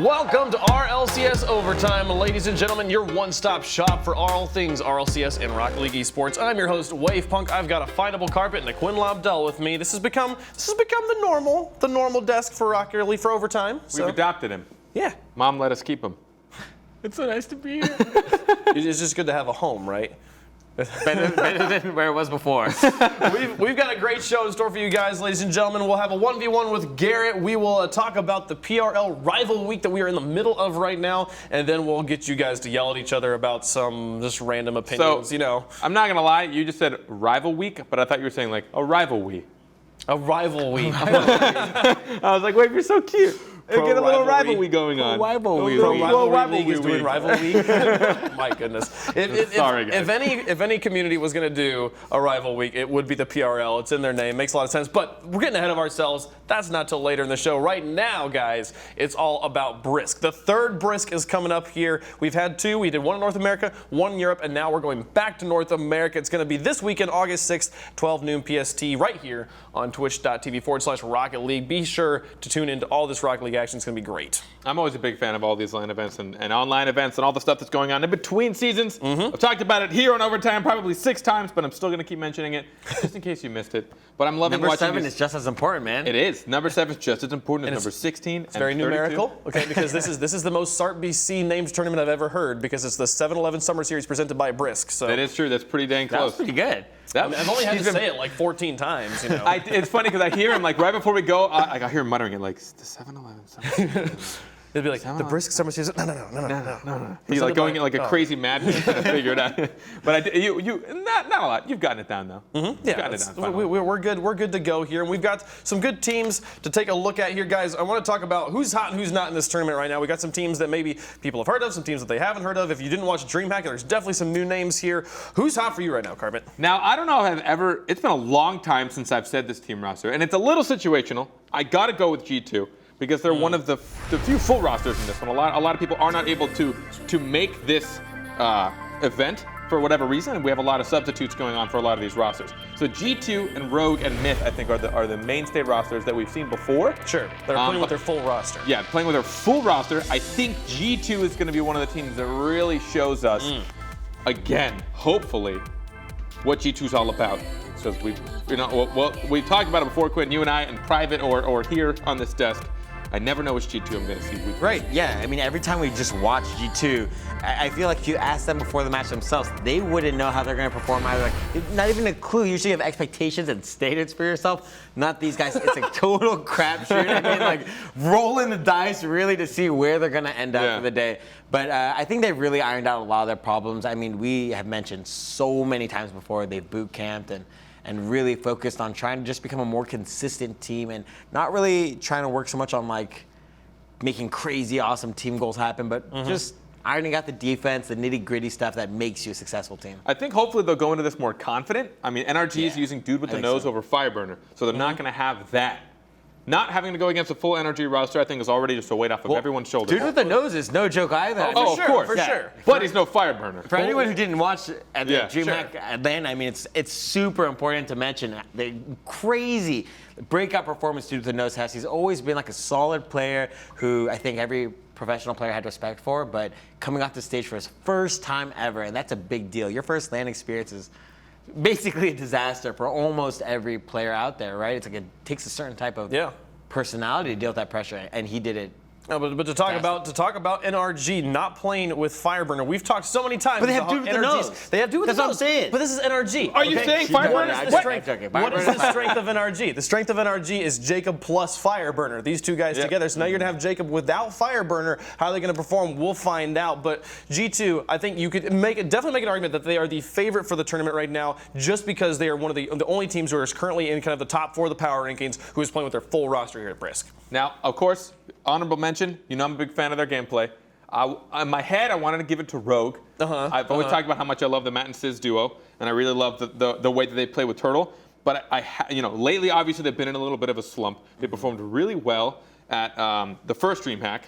Welcome to RLCS Overtime, ladies and gentlemen, your one-stop shop for all things RLCS and Rocket League Esports. I'm your host, Wave Punk. I've got a findable carpet and a Quinn Lobdell with me. This has become the normal desk for Rocket League for Overtime. We've adopted him. Yeah. Mom let us keep him. It's so nice to be here. It's just good to have a home, right? better than where it was before. We've got a great show in store for you guys, ladies and gentlemen. We'll have a 1v1 with Garrett. We will talk about the PRL rival week that we are in the middle of right now, and then we'll get you guys to yell at each other about some just random opinions, you know. I'm not gonna lie, you just said rival week, but I thought you were saying like a rival week. A rival week. I was like, wait, you're so cute. Get a little rivalry going on. Rivalry League is doing rivalry week. My goodness. Sorry, guys. If any community was going to do a rival week, it would be the PRL. It's in their name. Makes a lot of sense. But we're getting ahead of ourselves. That's not till later in the show. Right now, guys, it's all about Brisk. The third Brisk is coming up here. We've had two. We did one in North America, one in Europe, and now we're going back to North America. It's going to be this weekend, August 6th, 12 noon PST, right here on twitch.tv/Rocket League. Be sure to tune into all this Rocket League action. It's going to be great. I'm always a big fan of all these LAN events and online events and all the stuff that's going on in between seasons. I've talked about it here on Overtime probably 6 times, but I'm still going to keep mentioning it just in case you missed it. But I'm loving watching watching Number 7 is just as important, man. It is. Number 7 is just as important as number 16 It's very numerical, okay, because this is the most SART BC named tournament I've ever heard because it's the 7-11 Summer Series presented by Brisk. So that is true. That's pretty dang close. That's pretty good. I've only had to say it like 14 times, you know. It's funny because I hear him like right before we go, I hear him muttering it like, the 7-11 Summer Series. It'd be like, the Brisk Summer Season. No. He's like going in like a crazy madman trying to figure it out. But not a lot. You've gotten it down though. Yeah, we're good. We're good to go here, and we've got some good teams to take a look at here, guys. I want to talk about who's hot and who's not in this tournament right now. We got some teams that maybe people have heard of, some teams that they haven't heard of. If you didn't watch DreamHack, there's definitely some new names here. Who's hot for you right now, Carpet? Now I don't know if I've ever. It's been a long time since I've said this team roster, and it's a little situational. I got to go with G2. Because they're one of the few full rosters in this one. A lot of people are not able to make this event for whatever reason, and we have a lot of substitutes going on for a lot of these rosters. So G2 and Rogue and Myth, I think, are the mainstay rosters that we've seen before. Sure, they're playing with their full roster. Yeah, playing with their full roster. I think G2 is going to be one of the teams that really shows us, again, hopefully, what G2's all about. So we talked about it before, Quinn, you and I, in private or here on this desk. I never know which G2 I'm going to see. Right, yeah. I mean, every time we just watch G2, I feel like if you ask them before the match themselves, they wouldn't know how they're going to perform either. Like, not even a clue. Usually you have expectations and standards for yourself. Not these guys. It's a total crapshoot. I mean, like, rolling the dice really to see where they're going to end up for the day. But I think they've really ironed out a lot of their problems. I mean, we have mentioned so many times before they've boot camped and really focused on trying to just become a more consistent team and not really trying to work so much on like making crazy awesome team goals happen, but just ironing out the defense, the nitty-gritty stuff that makes you a successful team. I think hopefully they'll go into this more confident. I mean, NRG is using Dude with the Nose over Fireburner, so they're not going to have that. Not having to go against a full NRG roster, I think, is already just a weight off of everyone's shoulders. Dude with the Nose is no joke either. Of course. For sure. But he's no Fireburner. For anyone who didn't watch at the DreamHack LAN, I mean, it's super important to mention the crazy breakout performance Dude with the Nose has. He's always been like a solid player who I think every professional player had respect for, but coming off the stage for his first time ever, and that's a big deal. Your first LAN experience is basically a disaster for almost every player out there, right? It's like it takes a certain type of personality to deal with that pressure, and he did it. No, but to talk about NRG not playing with Fireburner, we've talked so many times. But they have Dude with the Nose. They have Dude with the Nose. That's what I'm saying. But this is NRG. Are you saying Fireburner? What is the strength of NRG? The strength of NRG is Jacob plus Fireburner. These two guys together. So now you're gonna have Jacob without Fireburner. How are they gonna perform? We'll find out. But G2, I think you could definitely make an argument that they are the favorite for the tournament right now, just because they are one of the only teams who are currently in kind of the top 4 of the power rankings who is playing with their full roster here at Brisk. Now, of course, honorable mention. You know I'm a big fan of their gameplay. In my head, I wanted to give it to Rogue. I've always talked about how much I love the Matt and Sizz duo, and I really love the way that they play with Turtle. But lately, obviously, they've been in a little bit of a slump. They performed really well at the first DreamHack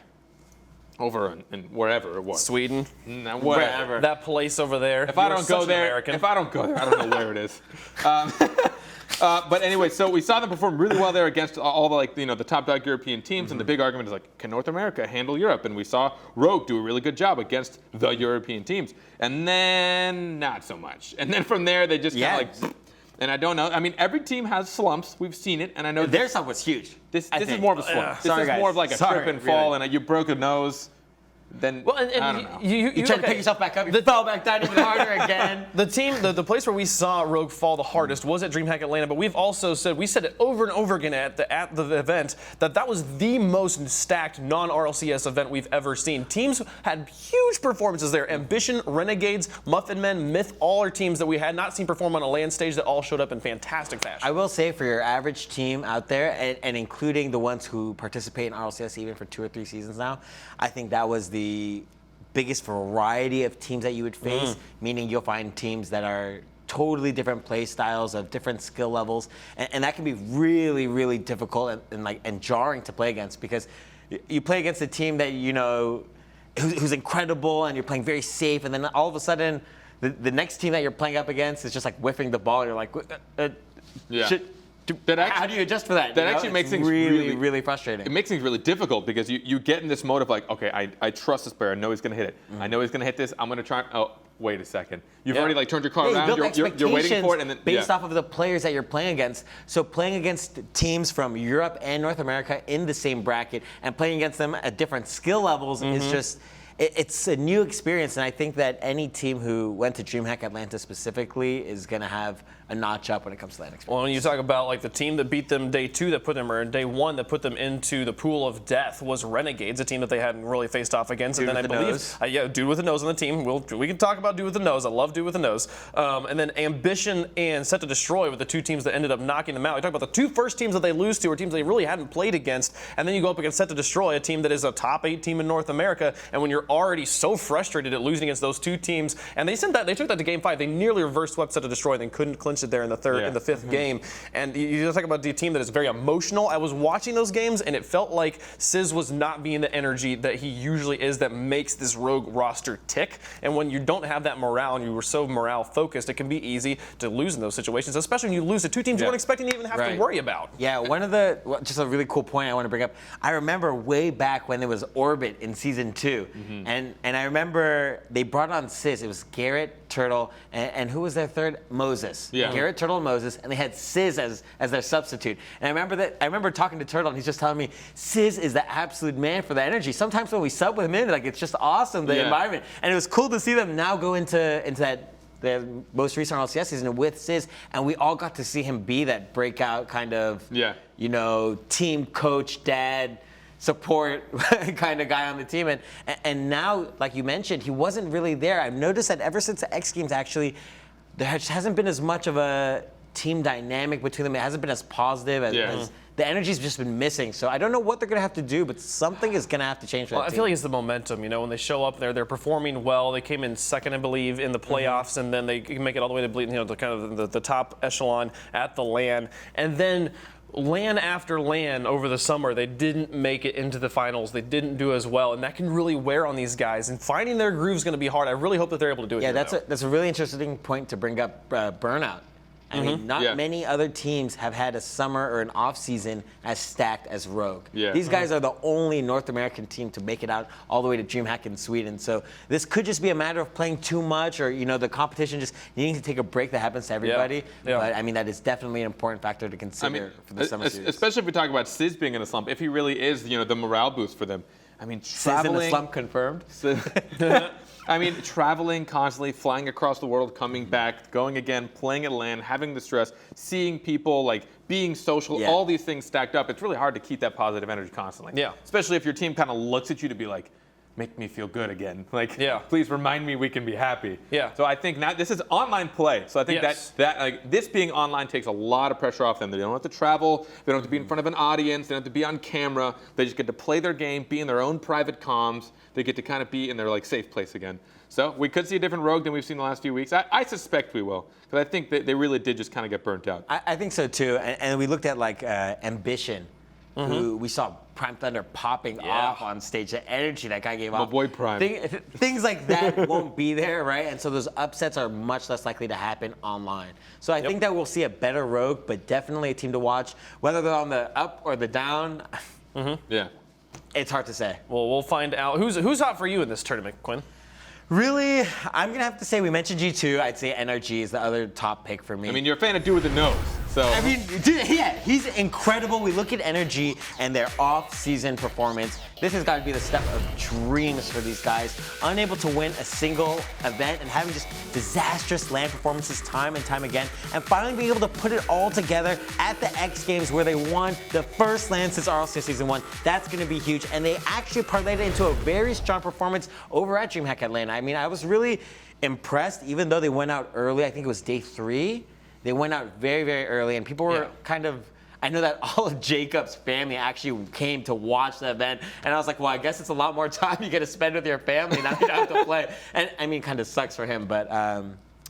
over in wherever it was. Sweden. Wherever. That place over there. If I don't go there, I don't know where it is. But anyway, so we saw them perform really well there against all the the top dog European teams, and the big argument is like, can North America handle Europe? And we saw Rogue do a really good job against the European teams, and then not so much. And then from there, they just kind of like. And I don't know. I mean, every team has slumps. We've seen it, and I know their slump was huge. This is more of a slump. This Sorry, is guys. more of like a trip and fall, and you broke a nose. Then Well, and I don't know. You tried to pick yourself back up. You fell back down even harder again. The place where we saw Rogue fall the hardest was at DreamHack Atlanta, but we've also said it over and over again at the event that was the most stacked non-RLCS event we've ever seen. Teams had huge performances there. Ambition, Renegades, Muffin Men, Myth, all are teams that we had not seen perform on a LAN stage that all showed up in fantastic fashion. I will say for your average team out there, and including the ones who participate in RLCS even for 2 or 3 seasons now, I think that was the biggest variety of teams that you would face, meaning you'll find teams that are totally different play styles of different skill levels, and that can be really, really difficult and jarring to play against, because you play against a team that who's incredible and you're playing very safe, and then all of a sudden the next team that you're playing up against is just like whiffing the ball, and you're like, how do you adjust for that? That actually makes things really, really frustrating. It makes things really difficult because you get in this mode of like, okay, I trust this player. I know he's going to hit it. I know he's going to hit this. I'm going to try. Oh, wait a second. You've already like turned your car around. You're waiting for it, and then based off of the players that you're playing against. So playing against teams from Europe and North America in the same bracket and playing against them at different skill levels is just. It's a new experience, and I think that any team who went to DreamHack Atlanta specifically is going to have a notch up when it comes to that experience. Well, when you talk about like the team that beat them day 2 that put them, or day 1 that put them into the pool of death was Renegades, a team that they hadn't really faced off against. Dude and then with I the believe, nose. Dude with the nose on the team. We can talk about Dude with the nose. I love Dude with the nose. And then Ambition and Set to Destroy were the 2 teams that ended up knocking them out. You talk about the 2 first teams that they lose to, or teams they really hadn't played against, and then you go up against Set to Destroy, a team that is a top 8 team in North America, and when you're already so frustrated at losing against those 2 teams, and they took that to Game 5. They nearly reverse swept Set to Destroy, and then couldn't clinch it there in the 5th game. And you talk about the team that is very emotional. I was watching those games, and it felt like Sizz was not being the energy that he usually is that makes this Rogue roster tick. And when you don't have that morale, and you were so morale focused, it can be easy to lose in those situations, especially when you lose to 2 teams you weren't expecting to even have to worry about. Yeah, just a really cool point I want to bring up. I remember way back when there was Orbit in season 2, and I remember they brought on Sizz. It was Garrett, Turtle, and who was their third? Moses. Yeah. Garrett, Turtle, and Moses, and they had Sizz as their substitute. And I remember talking to Turtle, and he's just telling me Sizz is the absolute man for the energy. Sometimes when we sub with him in, like, it's just awesome, the environment. And it was cool to see them now go into that the most recent RLCS season with Sizz, and we all got to see him be that breakout kind of team coach, dad, support kind of guy on the team. And now, like you mentioned, he wasn't really there. I've noticed that ever since the X Games, actually, there just hasn't been as much of a team dynamic between them. It hasn't been as positive as the energy's just been missing. So I don't know what they're going to have to do, but something is going to have to change for that team. I feel like it's the momentum. When they show up there, they're performing well. They came in second, I believe, in the playoffs, and then they make it all the way to the kind of the top echelon at the LAN. And then LAN after LAN over the summer, they didn't make it into the finals. They didn't do as well, and that can really wear on these guys. And finding their groove is going to be hard. I really hope that they're able to do it. Yeah, that's a really interesting point to bring up. Burnout. I mean, not many other teams have had a summer or an off season as stacked as Rogue. Yeah. These guys are the only North American team to make it out all the way to DreamHack in Sweden. So this could just be a matter of playing too much, or the competition just needing to take a break that happens to everybody. But I mean, that is definitely an important factor to consider for the summer series. Especially if we talk about Sizz being in a slump. If he really is, the morale boost for them. I mean, traveling. Sizz in a slump confirmed. I mean, traveling constantly, flying across the world, coming back, going again, playing at LAN, having the stress, seeing people, like being social, all these things stacked up. It's really hard to keep that positive energy constantly. Yeah. Especially if your team kind of looks at you to be like, make me feel good again. Like, please remind me we can be happy. Yeah. So I think now this is online play. So I think that like this being online takes a lot of pressure off them. They don't have to travel. They don't have to be in front of an audience. They don't have to be on camera. They just get to play their game, be in their own private comms. They get to kind of be in their like safe place again. So we could see a different Rogue than we've seen the last few weeks. I suspect we will, because I think that they really did just kind of get burnt out. I think so too. And we looked at like Ambition. who we saw Prime Thunder popping off on stage. The energy that guy gave off. My boy Prime. Things like that won't be there, right? And so those upsets are much less likely to happen online. So I think that we'll see a better Rogue, but definitely a team to watch. Whether they're on the up or the down, it's hard to say. Well, we'll find out. Who's hot for you in this tournament, Quinn? Really, I'm going to have to say we mentioned G2. I'd say NRG is the other top pick for me. I mean, you're a fan of Dude with the Nose, so. I mean, dude, he's incredible. We look at NRG and their off-season performance. This has got to be the step of dreams for these guys. Unable to win a single event and having just disastrous LAN performances time and time again. And finally being able to put it all together at the X Games where they won the first LAN since RLCS Season 1. That's going to be huge. And they actually parlayed it into a very strong performance over at DreamHack Atlanta. I mean, I was really impressed, even though they went out early. I think it was day 3. They went out very, very early, and people were kind of. I know that all of Jacob's family actually came to watch the event, and I was like, well, I guess it's a lot more time you get to spend with your family now you don't have to play. And I mean, kind of sucks for him, but.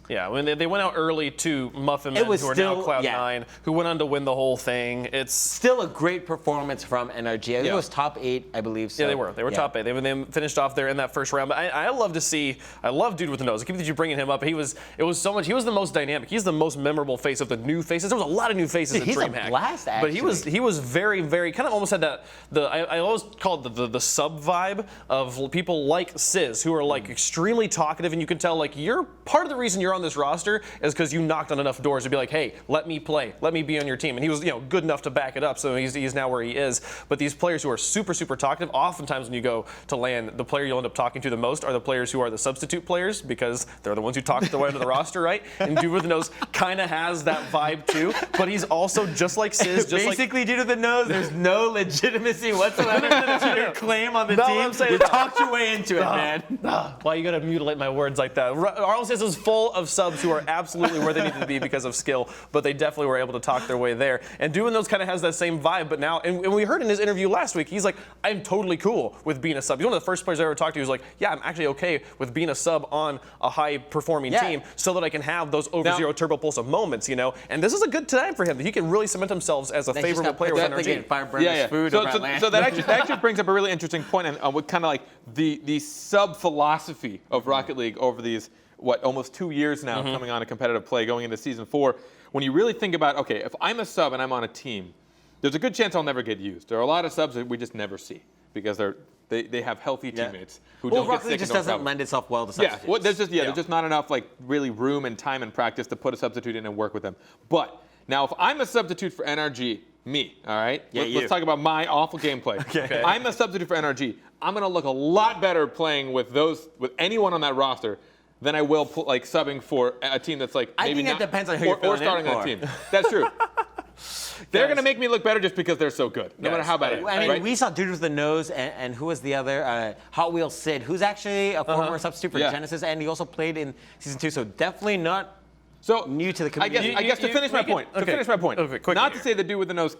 Yeah, when they went out early to Muffin Men, who are now Cloud9, who went on to win the whole thing. It's still a great performance from NRG. I think it was top 8, I believe. So. Yeah, they were. They were top 8. They finished off there in that first round. But I love to see. I love Dude with the Nose. I keep that you bringing him up. It was so much. He was the most dynamic. He's the most memorable face of the new faces. There was a lot of new faces in DreamHack. He's a blast, actually. But he was very, very kind of almost had that. I always call it the sub vibe of people like Sizz, who are like extremely talkative, and you can tell like you're part of the reason you're on this roster is because you knocked on enough doors to be like, hey, let me play, let me be on your team. And he was, good enough to back it up, so he's now where he is. But these players who are super, super talkative, oftentimes when you go to LAN, the player you'll end up talking to the most are the players who are the substitute players, because they're the ones who talk their way into the roster, right? And Dude with the Nose kind of has that vibe too, but he's also just like Sizz, Basically, Dude with the Nose, there's no legitimacy whatsoever to your claim on the team. You talked your way into it, man. Why you gotta mutilate my words like that? RLCS is full of subs who are absolutely where they needed to be because of skill, but they definitely were able to talk their way there. And Doing Those kind of has that same vibe, but now, and we heard in his interview last week, he's like, I'm totally cool with being a sub. He's one of the first players I ever talked to who's like, yeah, I'm actually okay with being a sub on a high-performing team so that I can have those over-zero turbo pulse of moments, And this is a good time for him that he can really cement himself as a favorable player with NRG. So that actually brings up a really interesting point on what kind of like the sub-philosophy of Rocket League over these almost 2 years now coming on a competitive play going into Season 4. When you really think about, okay, if I'm a sub and I'm on a team, there's a good chance I'll never get used. There are a lot of subs that we just never see because they have healthy teammates who don't get sick. Rocket League just doesn't lend itself well to substitutes. There's just not enough like really room and time and practice to put a substitute in and work with them. But now if I'm a substitute for NRG, me, all right? Let's talk about my awful gameplay. Okay. I'm a substitute for NRG. I'm going to look a lot better playing with anyone on that roster than I will subbing for a team that's like maybe it depends on who you're or starting on a team. That's true. They're going to make me look better just because they're so good, no matter how bad it is. I mean, we saw Dude with the Nose, and who was the other? Hot Wheels Sid, who's actually a former substitute for Genesis, and he also played in Season 2, so definitely not new to the community. I guess to finish my point. Not to say the Dude with the Nose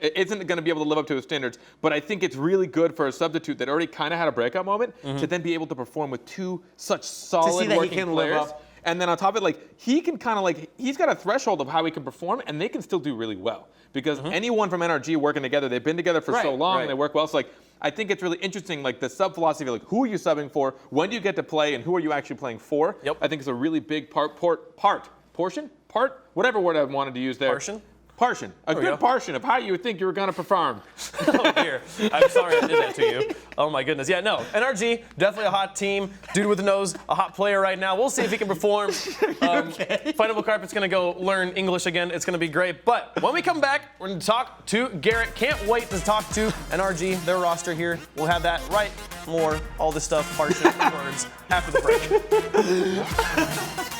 isn't going to be able to live up to his standards, but I think it's really good for a substitute that already kind of had a breakout moment to then be able to perform with two such solid working players. And then on top of it, he can kind of he's got a threshold of how he can perform, and they can still do really well. Because anyone from NRG working together, they've been together for so long, and they work well. So I think it's really interesting, the sub philosophy, who are you subbing for, when do you get to play, and who are you actually playing for? Yep. I think it's a really big portion, whatever word I wanted to use there. Portion. A good portion of how you would think you were going to perform. Oh, dear. I'm sorry I did that to you. Oh, my goodness. Yeah, no. NRG, definitely a hot team. Dude with the Nose, a hot player right now. We'll see if he can perform. Fightable Carpet's going to go learn English again. It's going to be great. But when we come back, we're going to talk to Garrett. Can't wait to talk to NRG, their roster here. We'll have that right, more, all this stuff, portion, words, after the break.